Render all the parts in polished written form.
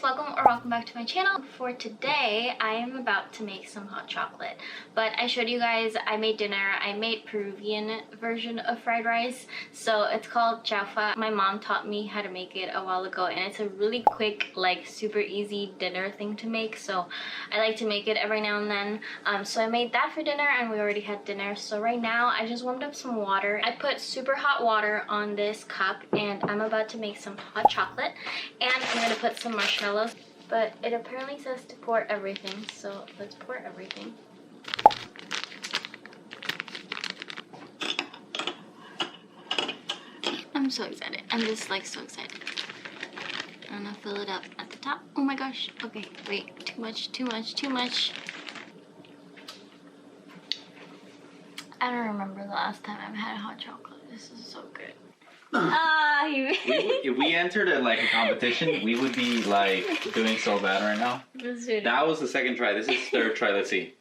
welcome or welcome back to my channel. For today, I am about to make some hot chocolate. But I showed you guys, I made dinner. I made Peruvian version of fried rice. So it's called jaufa. My mom taught me how to make it a while ago, and it's a really quick, like super easy dinner thing to make. So I like to make it every now and then. So I made that for dinner, and we already had dinner. So right now, I just warmed up some water. I put super hot water on this cup, and I'm about to make some hot chocolate. And I'm gonna put some marshmallows, but it apparently says to pour everything, so let's pour everything. I'm so excited. I'm just like so excited. I'm gonna fill it up at the top. Oh my gosh. Okay, wait. Too much, too much, too much. I don't remember the last time I've had a hot chocolate. This is so good. If we entered a competition, we would be like doing so bad right now. That was the second try. This is third try. Let's see.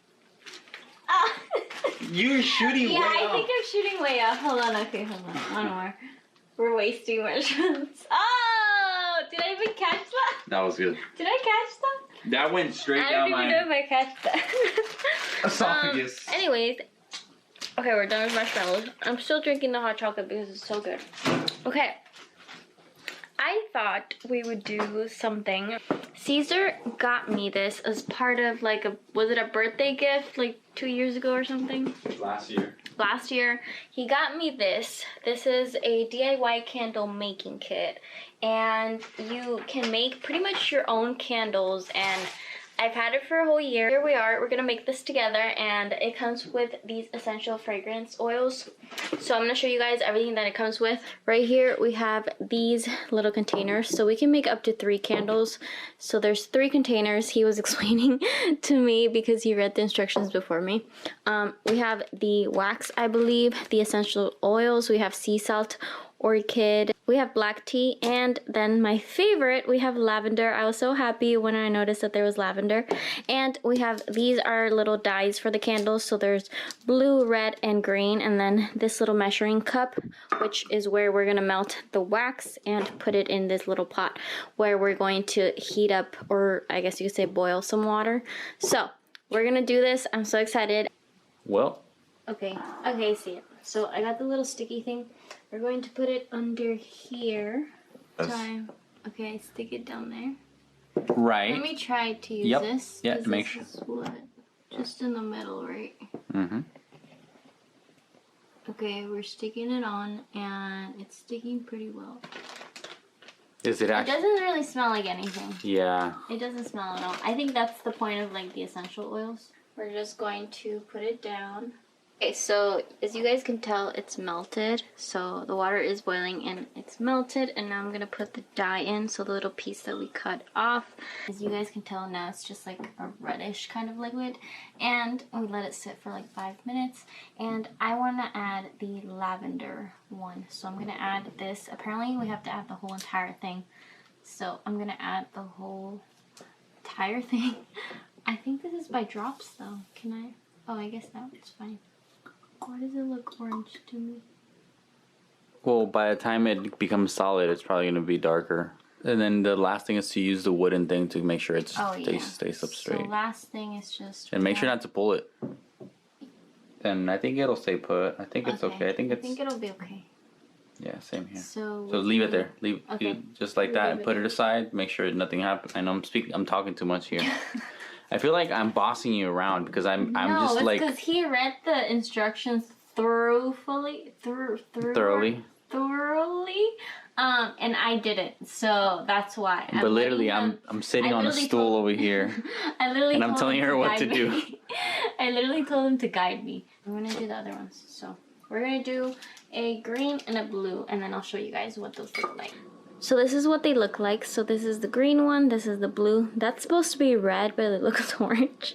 You're shooting way up. Yeah, I think I'm shooting way up. Hold on. Okay, hold on. One more. We're wasting marshmallows. Oh! Did I even catch that? That was good. Did I catch that? That went straight down my... I don't even know if I catched that. esophagus. Anyways. Okay, we're done with marshmallows. I'm still drinking the hot chocolate because it's so good. Okay. I thought we would do something. Caesar got me this as part of was it a birthday gift like 2 years ago or something? Last year. He got me this. This is a DIY candle making kit. And you can make pretty much your own candles, and I've had it for a whole year. Here we are. We're going to make this together, and it comes with these essential fragrance oils. So I'm going to show you guys everything that it comes with. Right here we have these little containers, so we can make up to 3 candles. So there's 3 containers. He was explaining to me because he read the instructions before me. We have the wax, I believe, the essential oils. We have sea salt, orchid, we have black tea, and then my favorite, we have lavender. I was so happy when I noticed that there was lavender. And we have, these are little dyes for the candles, so there's blue, red, and green, and then this little measuring cup, which is where we're gonna melt the wax and put it in this little pot where we're going to heat up, or I guess you could say boil some water. So we're gonna do this. I'm so excited. Well, okay, see it. So I got the little sticky thing. We're going to put it under here. Okay, stick it down there. Right. Let me try to use this. Yeah, to make sure. Just in the middle, right? Mm-hmm. Okay, we're sticking it on, and it's sticking pretty well. Is it actually? It doesn't really smell like anything. Yeah. It doesn't smell at all. I think that's the point of the essential oils. We're just going to put it down. Okay, so as you guys can tell, it's melted. So the water is boiling and it's melted, and now I'm gonna put the dye in, so the little piece that we cut off. As you guys can tell, now it's just like a reddish kind of liquid, and we let it sit for like 5 minutes. And I want to add the lavender one, so I'm gonna add this. Apparently we have to add the whole entire thing, so I'm gonna add the whole entire thing. I think this is by drops though. Can I? Oh, I guess that was fine. Why does it look orange to me? Well, by the time it becomes solid, it's probably going to be darker. And then the last thing is to use the wooden thing to make sure it stays up straight. So last thing is just... And make sure not to pull it. And I think it'll stay put. I think it's okay. I think it'll be okay. Yeah, same here. So leave it there. Leave just like that and put it there. aside. Make sure nothing happens. I know I'm talking too much here. I feel like I'm bossing you around because I'm just like... No, it's because he read the instructions thoroughly. And I didn't, so that's why. But literally, I'm sitting on a stool over here, and I'm telling her what to do. I literally told him to guide me. I'm gonna do the other ones. So we're gonna do a green and a blue, and then I'll show you guys what those look like. So this is what they look like. So this is the green one, this is the blue. That's supposed to be red, but it looks orange.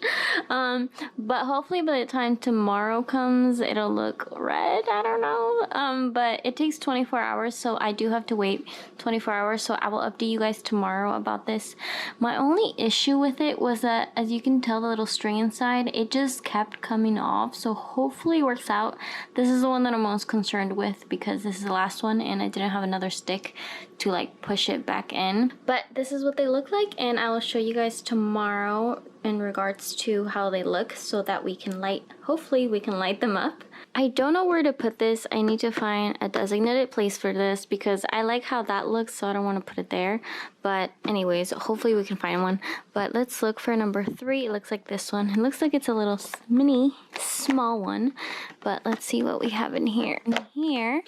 But hopefully by the time tomorrow comes, it'll look red. I don't know. But it takes 24 hours, so I do have to wait 24 hours. So I will update you guys tomorrow about this. My only issue with it was that, as you can tell, the little string inside, it just kept coming off. So hopefully it works out. This is the one that I'm most concerned with because this is the last one, and I didn't have another stick to like push it back in. But this is what they look like, and I will show you guys tomorrow in regards to how they look so that we can hopefully we can light them up. I don't know where to put this. I need to find a designated place for this because I like how that looks, so I don't want to put it there. But anyways, hopefully we can find one. But let's look for number 3. It looks like this one. It looks like it's a little mini, small one. But let's see what we have in here. In here,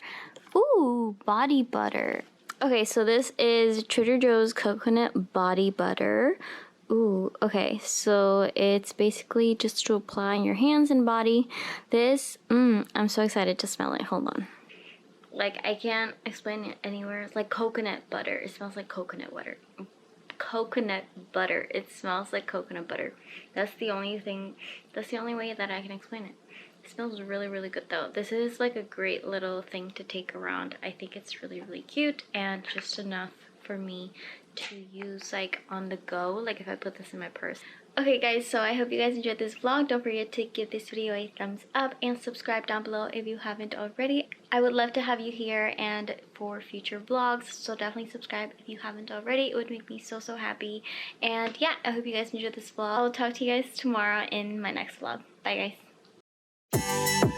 ooh, body butter. Okay, so this is Trader Joe's coconut body butter. Ooh, okay, so it's basically just to apply on your hands and body. This, I'm so excited to smell it. Hold on. Like, I can't explain it anywhere. It's like coconut butter. It smells like coconut butter. Coconut butter. It smells like coconut butter. That's the only way that I can explain it. It smells really, really good though. This is like a great little thing to take around. I think it's really, really cute and just enough for me to use like on the go, like if I put this in my purse. Okay guys, so I hope you guys enjoyed this vlog. Don't forget to give this video a thumbs up and subscribe down below if you haven't already. I would love to have you here and for future vlogs, so definitely subscribe if you haven't already. It would make me so, so happy. And yeah, I hope you guys enjoyed this vlog. I will talk to you guys tomorrow in my next vlog. Bye guys.